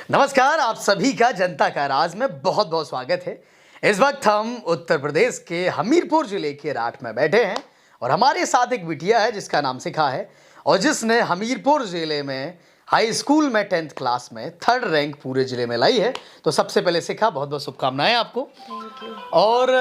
नमस्कार, आप सभी का जनता का राज में बहुत बहुत स्वागत है। इस वक्त हम उत्तर प्रदेश के हमीरपुर जिले के राठ में बैठे हैं और हमारे साथ एक बिटिया है जिसका नाम शिखा है और जिसने हमीरपुर जिले में हाई स्कूल में 10th क्लास में 3rd रैंक पूरे जिले में लाई है। तो सबसे पहले शिखा, बहुत बहुत शुभकामनाएं आपको। Thank you. और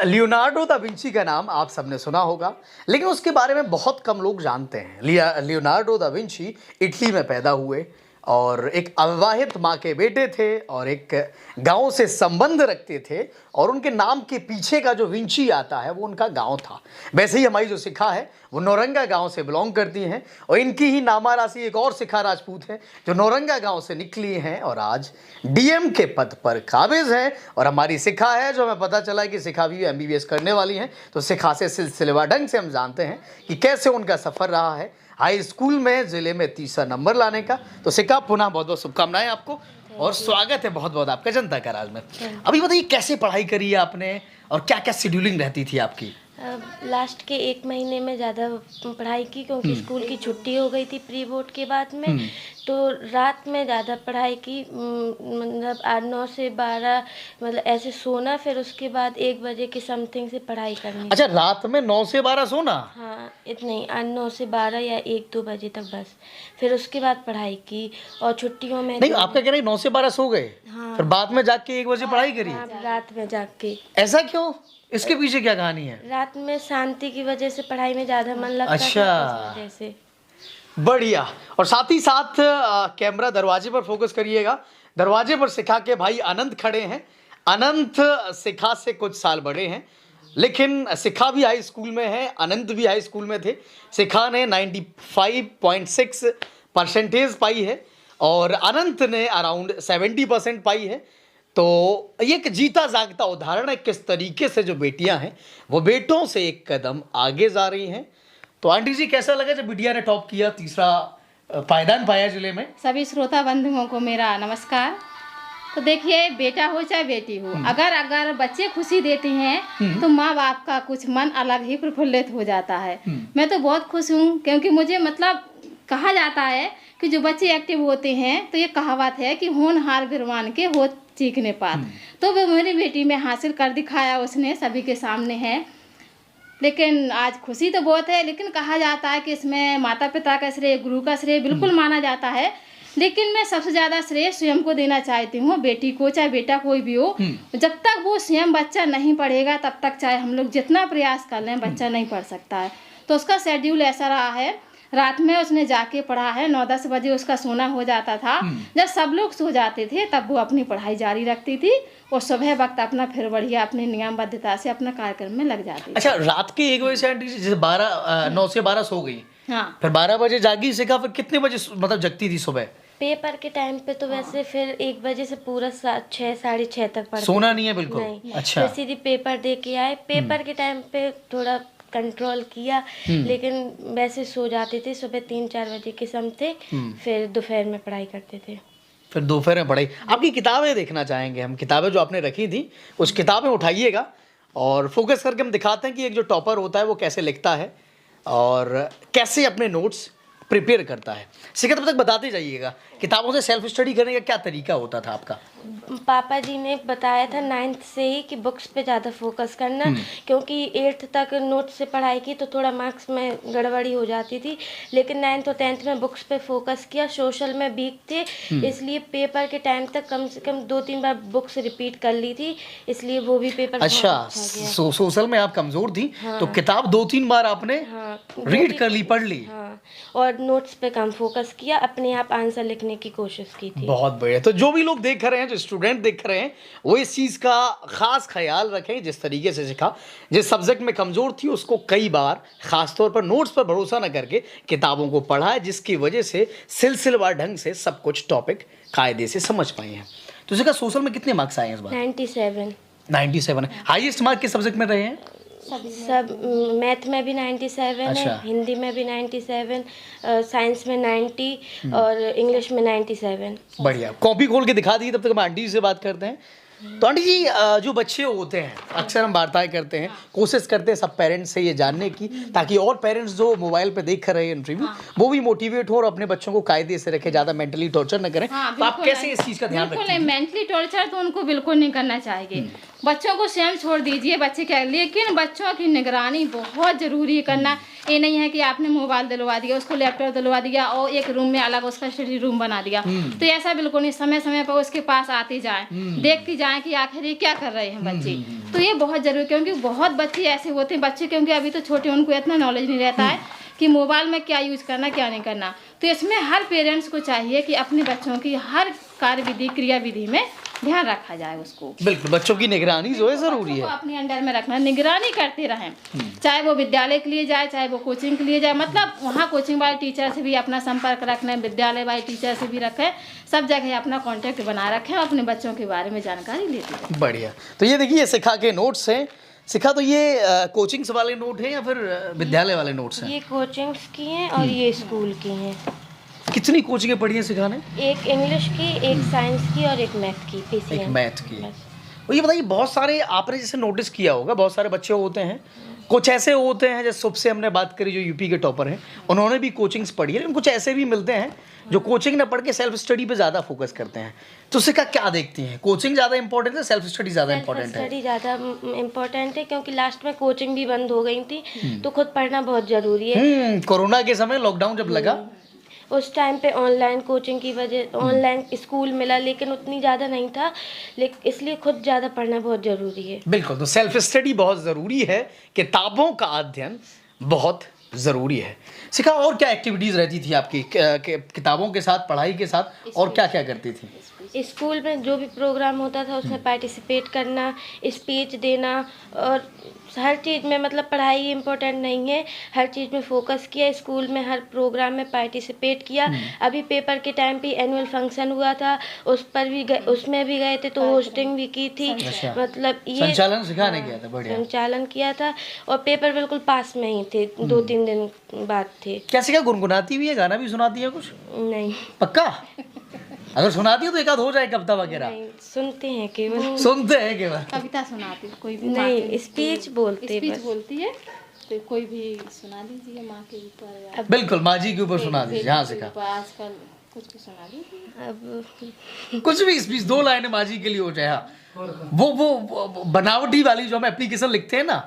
लियोनार्डो दा विंची का नाम आप सबने सुना होगा, लेकिन उसके बारे में बहुत कम लोग जानते हैं। लियोनार्डो दा विंची इटली में पैदा हुए और एक अविवाहित माँ के बेटे थे और एक गांव से संबंध रखते थे और उनके नाम के पीछे का जो विंची आता है वो उनका गांव था। वैसे ही हमारी जो शिखा है वो नौरंगा गांव से बिलोंग करती हैं और इनकी ही नामा राशि एक और शिखा राजपूत है जो नौरंगा गांव से निकली हैं और आज डीएम के पद पर काबिज हैं। और हमारी शिखा है जो हमें पता चला कि शिखा भी एमबीबीएस करने वाली हैं। तो शिखा से सिलसिलेवार ढंग से हम जानते हैं कि कैसे उनका सफ़र रहा है हाई स्कूल में जिले में 3रा नंबर लाने का। तो शिखा, पुनः बहुत बहुत शुभकामनाएं आपको और स्वागत है बहुत बहुत आपका जनता का राज में। अभी बताइए, कैसे पढ़ाई करी है आपने और क्या क्या शेड्यूलिंग रहती थी आपकी? लास्ट के 1 महीने में ज़्यादा पढ़ाई की क्योंकि स्कूल की छुट्टी हो गई थी प्री बोर्ड के बाद में। तो रात में ज़्यादा पढ़ाई की, मतलब 9 से 12 मतलब ऐसे सोना, फिर उसके बाद 1 बजे के समथिंग से पढ़ाई करनी। अच्छा, रात में 9 से 12 सोना? हाँ, इतना ही 9 से 12 या 1-2 बजे तक बस। फिर उसके बाद पढ़ाई की और छुट्टियों में नहीं, आपका कह रहे 9 से 12 सो गए? हाँ। फिर बाद में जाके 1 बजे पढ़ाई करी? हाँ, रात में जाग के। ऐसा क्यों? इसके पीछे क्या कहानी है? रात में शांति की वजह से पढ़ाई में ज़्यादा मन लगता अच्छा, था, इस वजह से। बढ़िया। और साथ ही साथ कैमरा दरवाजे पर फोकस करिएगा। दरवाजे पर शिखा के भाई अनंत खड़े हैं। अनंत शिखा से कुछ साल बड़े हैं, लेकिन शिखा भी हाई स्कूल में है, अनंत भी हाई स्कूल में थे। शिखा ने 95.6% पाई है और अनंत ने अराउंड 70% पाई है। तो ये एक जीता जागता उदाहरण है किस तरीके से जो बेटियां हैं वो बेटों से एक कदम आगे जा रही हैं। तो आंटी जी, कैसा लगा जब बिटिया ने टॉप किया, 3रा पायदान पाया जिले में? सभी श्रोता बंधुओं को मेरा नमस्कार। तो देखिए, बेटा हो चाहे बेटी हो, अगर बच्चे खुशी देते हैं तो माँ बाप का कुछ मन अलग ही प्रफुल्लित हो जाता है। मैं तो बहुत खुश हूँ क्योंकि मुझे मतलब कहा जाता है कि जो बच्चे एक्टिव होते हैं तो ये कहावत है कि होनहार गिरवान के हो चीखने पात। तो वो मेरी बेटी में हासिल कर दिखाया उसने, सभी के सामने है। लेकिन आज खुशी तो बहुत है, लेकिन कहा जाता है कि इसमें माता पिता का श्रेय, गुरु का श्रेय बिल्कुल माना जाता है। लेकिन मैं सबसे ज़्यादा श्रेय स्वयं को देना चाहती हूँ, बेटी को चाहे बेटा कोई भी हो। जब तक वो स्वयं बच्चा नहीं पढ़ेगा तब तक चाहे हम लोग जितना प्रयास कर लें बच्चा नहीं पढ़ सकता है। तो उसका शेड्यूल ऐसा रहा है, रात में उसने जाके पढ़ा है, 9-10 बजे उसका सोना हो जाता था। जब सब लोग सो जाते थे तब वो अपनी पढ़ाई जारी रखती थी और सुबह वक्त अपना फिर बढ़िया अपनी नियमबद्धता से अपना कार्यक्रम में लग जाती थी। अच्छा, रात के 1 बजे से आंटी जी जैसे 9 से 12 सो गई, हाँ, फिर 12 बजे जागी शिखा, फिर कितने बजे मतलब जगती थी सुबह? पेपर के टाइम पे तो वैसे फिर 1 बजे से पूरा 6 साढ़े 6 तक पढ़ते। सोना नहीं है बिल्कुल? नहीं। अच्छा। फिर सीधी पेपर दे के आए। पेपर के टाइम पे थोड़ा कंट्रोल किया, लेकिन वैसे सो जाते थे सुबह 3-4 बजे के समथिंग। फिर दोपहर में पढ़ाई करते थे। फिर दोपहर में पढ़ाई। आपकी किताबें देखना चाहेंगे हम, किताबें जो आपने रखी थी उस किताबें उठाइएगा और फोकस करके हम दिखाते हैं कि एक जो टॉपर होता है वो कैसे लिखता है और कैसे अपने नोट्स प्रिपेयर करता है। शिखा, तब तक बताते जाइएगा, किताबों से सेल्फ स्टडी करने का क्या तरीका होता था आपका? पापा जी ने बताया था 9th से ही कि बुक्स पे ज़्यादा फोकस करना, क्योंकि 8th तक नोट्स से पढ़ाई की तो थोड़ा मार्क्स में गड़बड़ी हो जाती थी। लेकिन 9th और 10th में बुक्स पे फोकस किया। सोशल में वीक थे, इसलिए पेपर के टाइम तक कम से कम 2-3 बार बुक्स रिपीट कर ली थी, इसलिए वो भी पेपर अच्छा, सोशल में आप कमजोर थी। हाँ। तो किताब 2-3 बार आपने रीड कर ली, पढ़ ली। हाँ, और नोट्स पे कम फोकस किया, अपने आप आंसर लिखने की कोशिश की थी। बहुत बढ़िया। तो जो भी लोग देख रहे हैं, जो स्टूडेंट देख रहे हैं, वो इस चीज़ का खास ख्याल रखें। जिस तरीके से शिखा जिस सब्जेक्ट में कमज़ोर थी उसको कई बार खासतौर पर नोट्स पर भरोसा न करके किताबों को पढ़ा है, जिसकी वजह से सिलसिलेवार ढंग से सब कुछ टॉपिक कायदे से समझ पाए हैं। तो शिखा, सोशल में कितने मार्क्स आए हैं इस बार? 97। हाईएस्ट मार्क किस सब्जेक्ट में रहे हैं? सब मैथ में भी 97 अच्छा। है, हिंदी में भी 97, साइंस में 90 और इंग्लिश में 97। बढ़िया। कॉपी खोल के दिखा दी, तब तक हम आंटी से बात करते हैं। तो आंटी जी जो बच्चे होते हैं अक्सर हम वार्ताएं करते हैं, कोशिश करते हैं सब पेरेंट्स से ये जानने की ताकि और पेरेंट्स जो मोबाइल पे देख रहे हैं इंटरव्यू वो भी मोटिवेट हो और अपने बच्चों को कायदे से रखें, ज़्यादा मेंटली टॉर्चर न करें। तो आप कैसे इस चीज़ का ध्यान रखते हैं? मेंटली टॉर्चर तो उनको बिल्कुल नहीं करना चाहिए, बच्चों को स्वयं छोड़ दीजिए बच्चे क्या, लेकिन बच्चों की निगरानी बहुत जरूरी करना। ये नहीं है कि आपने मोबाइल दिलवा दिया, उसको लैपटॉप दिलवा दिया और एक रूम में अलग उसका स्टडी रूम बना दिया, तो ऐसा बिल्कुल नहीं। समय समय पर उसके पास आती जाए, देखती जाए कि आखिर ये क्या कर रहे हैं बच्चे, तो ये बहुत जरूरी, क्योंकि बहुत बच्चे ऐसे होते हैं, बच्चे क्योंकि अभी तो छोटे, उनको इतना नॉलेज नहीं रहता है कि मोबाइल में क्या यूज करना क्या नहीं करना। तो इसमें हर पेरेंट्स को चाहिए कि अपने बच्चों की हर कार्यविधि क्रियाविधि में ध्यान रखा जाए उसको। बिल्कुल, बच्चों की निगरानी जो है जरूरी है, अपने अंडर में रखना, निगरानी करते रहें, चाहे वो विद्यालय के लिए जाए चाहे वो कोचिंग के लिए जाए, मतलब वहाँ कोचिंग वाले टीचर से भी अपना संपर्क रखना, विद्यालय वाले टीचर से भी रखें, सब जगह अपना कांटेक्ट बना रखें और अपने बच्चों के बारे में जानकारी लेते रहें। बढ़िया। तो ये देखिए शिखा के नोट्स हैं। शिखा, तो ये कोचिंग्स वाले नोट हैं या फिर विद्यालय वाले नोट्स हैं? ये कोचिंग्स की हैं और ये स्कूल की हैं। कितनी कोचिंगें पढ़ी हैं शिखा ने? एक इंग्लिश की, एक साइंस की और एक मैथ की, एक PCM। मैथ की। बस। और ये बताइए, बहुत सारे आपने जैसे नोटिस किया होगा, बहुत सारे बच्चे होते हैं, कुछ ऐसे होते हैं जैसे सुबह से हमने बात करी जो यूपी के टॉपर हैं, उन्होंने भी कोचिंग्स पढ़ी है, लेकिन कुछ ऐसे भी मिलते हैं जो कोचिंग ना पढ़ के सेल्फ स्टडी पे ज़्यादा फोकस करते हैं। तो शिखा क्या देखती हैं, कोचिंग ज़्यादा इंपॉर्टेंट है, सेल्फ स्टडी ज़्यादा इंपॉर्टेंट है? स्टडी ज़्यादा इम्पोर्टेंट है, क्योंकि लास्ट में कोचिंग भी बंद हो गई थी, तो खुद पढ़ना बहुत ज़रूरी है। कोरोना के समय लॉकडाउन जब लगा उस टाइम पे ऑनलाइन कोचिंग की वजह, ऑनलाइन स्कूल मिला लेकिन उतनी ज़्यादा नहीं था, लेकिन इसलिए खुद ज़्यादा पढ़ना बहुत ज़रूरी है। बिल्कुल, तो सेल्फ स्टडी बहुत ज़रूरी है, किताबों का अध्ययन बहुत ज़रूरी है। शिखा, और क्या एक्टिविटीज़ रहती थी आपकी किताबों के साथ, पढ़ाई के साथ, और क्या क्या करती थी? स्कूल में जो भी प्रोग्राम होता था उसमें पार्टिसिपेट करना, स्पीच देना, और हर चीज़ में, मतलब पढ़ाई इम्पोर्टेंट नहीं है, हर चीज़ में फोकस किया, स्कूल में हर प्रोग्राम में पार्टिसिपेट किया। अभी पेपर के टाइम पे एनुअल फंक्शन हुआ था, उस पर भी गए, उसमें भी गए थे, तो होस्टिंग भी की थी। मतलब ये संचालन शिखा ने किया था। बढ़िया संचालन किया था, और पेपर बिल्कुल पास में ही थे, 2-3 दिन बाद थे। क्या शिखा गुनगुनाती भी है, गाना भी सुनाती है कुछ? नहीं। पक्का? अगर सुनाती हो तो एक आध हो जाए कविता वगैरह? नहीं, सुनते हैं केवल। सुनते हैं केवल? कविता सुनाती कोई भी? नहीं, स्पीच बोलती बोलती है, तो कोई भी सुना दीजिए माँ के ऊपर। बिल्कुल, माँ जी के ऊपर सुना दीजिए। हाँ शिखा, आजकल कुछ भी सुना दीजिए। अब कुछ भी स्पीच, 2 लाइनें माँ जी के लिए हो जाए। हाँ, वो बनावटी वाली जो हम एप्लीकेशन लिखते हैं ना,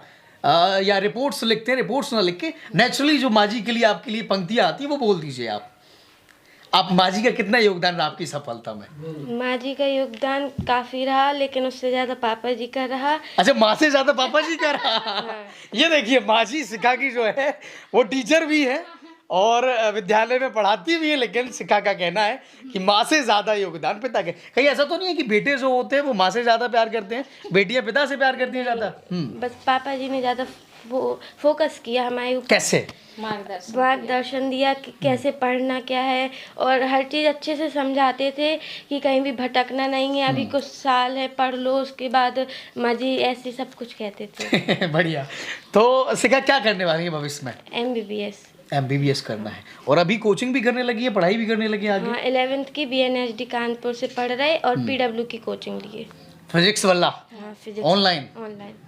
या रिपोर्ट्स लिखते हैं, रिपोर्ट्स ना लिख के नेचुरली जो माँ जी के लिए आपके लिए पंक्तियाँ आती है वो बोल दीजिए। आप माँ जी का कितना योगदान रहा आपकी सफलता में? माँ जी का योगदान काफी रहा, लेकिन उससे ज्यादा पापा जी का रहा। अच्छा, माँ से ज्यादा पापा जी का रहा। ये देखिए, माँ जी शिखा की जो है वो टीचर भी है और विद्यालय में पढ़ाती भी है, लेकिन शिखा का कहना है कि माँ से ज्यादा योगदान पिता के। कहीं ऐसा तो नहीं है कि बेटे जो होते हैं वो माँ से ज्यादा प्यार करते हैं, बेटियां पिता से प्यार करती हैं ज्यादा? बस पापा जी ने ज्यादा फोकस किया हमारे ऊपर। कैसे? मार्गदर्शन दिया कि कैसे पढ़ना क्या है, और हर चीज़ अच्छे से समझाते थे कि कहीं भी भटकना नहीं है, अभी कुछ साल है, पढ़ लो, उसके बाद माँ जी ऐसे सब कुछ कहते थे। बढ़िया। तो शिखा क्या करने वाली है भविष्य में? MBBS करना है, और अभी कोचिंग भी करने लगी है, पढ़ाई भी करने लगी है आगे? हाँ, 11th की BNSD कानपुर से पढ़ रहे, और PW की कोचिंग लिए, फिजिक्स वाला। हाँ, फिजिक्स ऑनलाइन।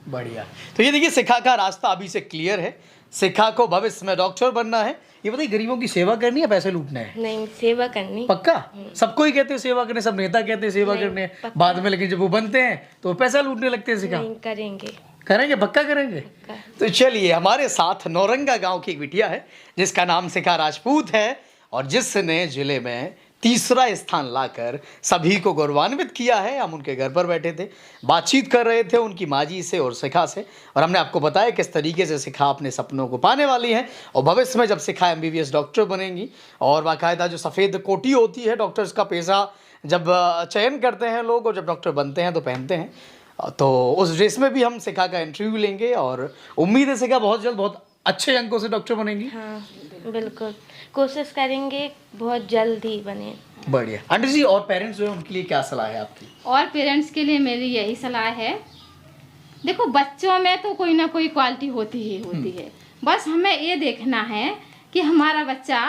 बढ़िया। तो ये देखिए, शिखा का रास्ता अभी से क्लियर है। शिखा को भविष्य में डॉक्टर बनना है। ये बताइए, गरीबों की सेवा करनी है, पैसे लूटने हैं? नहीं, सेवा करनी। पक्का? सबको ही कहते हैं सेवा करने, सब नेता कहते हैं सेवा करने, बाद में लेकिन जब वो बनते हैं तो पैसा लूटने लगते हैं। शिखा करेंगे, पक्का करेंगे। तो चलिए, हमारे साथ नौरंगा गांव की एक बिटिया है जिसका नाम शिखा राजपूत है, और जिसने जिले में 3रा स्थान लाकर सभी को गौरवान्वित किया है। हम उनके घर पर बैठे थे, बातचीत कर रहे थे उनकी माँ जी से और शिखा से, और हमने आपको बताया किस तरीके से शिखा अपने सपनों को पाने वाली है, और भविष्य में जब शिखा MBBS डॉक्टर बनेंगी, और बाकायदा जो सफ़ेद कोटी होती है डॉक्टर्स का पेशा जब चयन करते हैं लोग, और जब डॉक्टर बनते हैं तो पहनते हैं, तो उस ड्रेस में भी हम शिखा का इंटरव्यू लेंगे, और उम्मीद है शिखा बहुत जल्द बहुत अच्छे अंकों से डॉक्टर बनेंगी। हाँ, बिल्कुल कोशिश करेंगे, बहुत जल्द ही बने। बढ़िया। आंटी जी, और पेरेंट्स जो है उनके लिए क्या सलाह है आपकी? और पेरेंट्स के लिए मेरी यही सलाह है, देखो बच्चों में तो कोई ना कोई क्वालिटी होती ही होती है, बस हमें ये देखना है कि हमारा बच्चा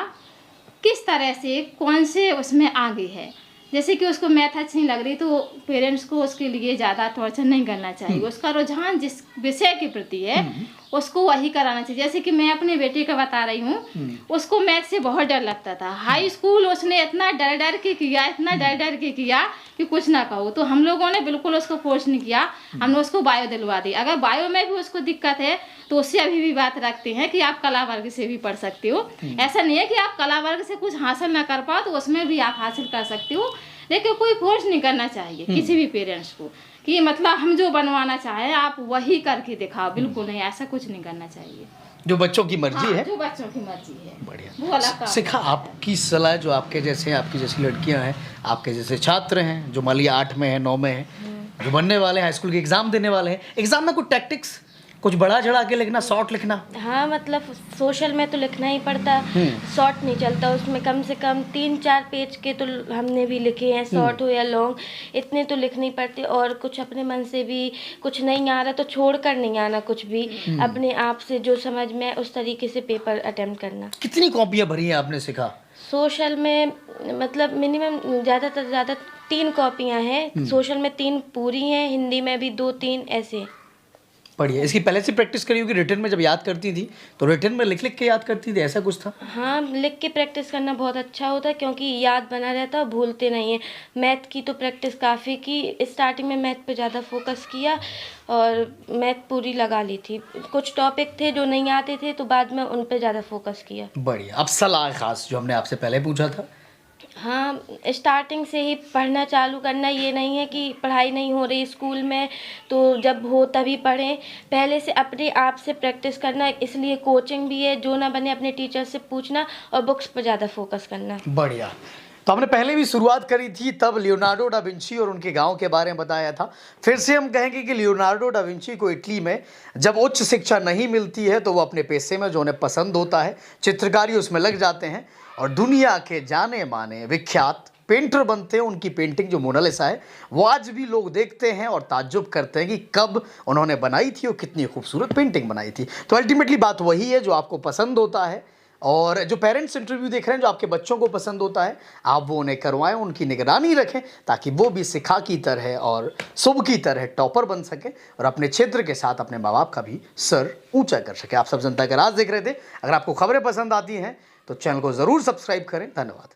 किस तरह से, कौन से उसमें आगे है। जैसे कि उसको मैथ अच्छी नहीं लग रही तो पेरेंट्स को उसके लिए ज़्यादा टॉर्चर नहीं करना चाहिए। उसका रुझान जिस विषय के प्रति है उसको वही कराना चाहिए। जैसे कि मैं अपने बेटे का बता रही हूँ, उसको मैथ से बहुत डर लगता था। हाई स्कूल उसने इतना डर डर के किया, इतना डर डर के किया कि कुछ ना कहो। तो हम लोगों ने बिल्कुल उसको फोर्स नहीं किया, हमने उसको बायो दिलवा दी। अगर बायो में भी उसको दिक्कत है तो उससे अभी भी बात रखते हैं कि आप कला वर्ग से भी पढ़ सकते हो। ऐसा नहीं है कि आप कला वर्ग से कुछ हासिल ना कर पाओ तो उसमें भी आप हासिल कर सकते हो, लेकिन कोई फोर्स नहीं करना चाहिए किसी भी पेरेंट्स को कि मतलब हम जो बनवाना चाहें आप वही करके दिखाओ। बिल्कुल नहीं, ऐसा कुछ नहीं करना चाहिए। जो बच्चों की मर्जी हाँ, है, जो बच्चों की मर्जी है बढ़िया। वो अलग काम है। शिखा, आपकी सलाह, जो आपके जैसे, आपकी जैसी लड़कियां हैं, आपके जैसे छात्र हैं जो मान लिया 8 में है, 9 में है, जो बनने वाले हैं, हाई स्कूल के एग्जाम देने वाले हैं, एग्जाम में कुछ टैक्टिक्स, कुछ बढ़ा चढ़ा के लिखना, शॉर्ट लिखना? हाँ, मतलब सोशल में तो लिखना ही पड़ता, शॉर्ट नहीं चलता उसमें। कम से कम 3-4 पेज के तो हमने भी लिखे हैं, शॉर्ट हो या लॉन्ग, इतने तो लिखने ही पड़ते। और कुछ अपने मन से भी कुछ नहीं आ रहा तो छोड़ कर नहीं आना, कुछ भी अपने आप से जो समझ में उस तरीके से पेपर अटेम्प्ट करना। कितनी कॉपियां भरी हैं आपने शिखा? सोशल में मतलब मिनिमम ज़्यादातर ज़्यादा 3 कॉपियाँ हैं। सोशल में 3 पूरी हैं, हिंदी में भी 2-3 ऐसे। बढ़िया। इसकी पहले से प्रैक्टिस करी होगी? रिटर्न में जब याद करती थी तो रिटर्न में लिख लिख के याद करती थी, ऐसा कुछ था? हाँ, लिख के प्रैक्टिस करना बहुत अच्छा होता है क्योंकि याद बना रहता है, भूलते नहीं है। मैथ की तो प्रैक्टिस काफ़ी की, स्टार्टिंग में मैथ पे ज़्यादा फोकस किया और मैथ पूरी लगा ली थी। कुछ टॉपिक थे जो नहीं आते थे तो बाद में उन पे ज़्यादा फोकस किया। बढ़िया। अब सलाह खास जो हमने आपसे पहले पूछा था। हाँ, स्टार्टिंग से ही पढ़ना चालू करना, ये नहीं है कि पढ़ाई नहीं हो रही स्कूल में तो जब हो तभी पढ़ें, पहले से अपने आप से प्रैक्टिस करना। इसलिए कोचिंग भी है, जो ना बने अपने टीचर से पूछना और बुक्स पर ज़्यादा फोकस करना। बढ़िया। तो हमने पहले भी शुरुआत करी थी, तब लियोनार्डो डा विंची और उनके गांव के बारे में बताया था। फिर से हम कहेंगे कि लियोनार्डो डा विंची को इटली में जब उच्च शिक्षा नहीं मिलती है तो वो अपने पेशे में जो उन्हें पसंद होता है, चित्रकारी, उसमें लग जाते हैं और दुनिया के जाने माने विख्यात पेंटर बनते हैं। उनकी पेंटिंग जो मोनालिसा है वो आज भी लोग देखते हैं और ताज्जुब करते हैं कि कब उन्होंने बनाई थी और कितनी खूबसूरत पेंटिंग बनाई थी। तो अल्टीमेटली बात वही है, जो आपको पसंद होता है और जो पेरेंट्स इंटरव्यू देख रहे हैं, जो आपके बच्चों को पसंद होता है, आप वो उन्हें करवाएं, उनकी निगरानी रखें ताकि वो भी शिखा की तरह और शुभ की तरह टॉपर बन सके और अपने क्षेत्र के साथ अपने माँ बाप का भी सर ऊंचा कर सके। आप सब जनता का राज देख रहे थे। अगर आपको खबरें पसंद आती हैं तो चैनल को ज़रूर सब्सक्राइब करें। धन्यवाद।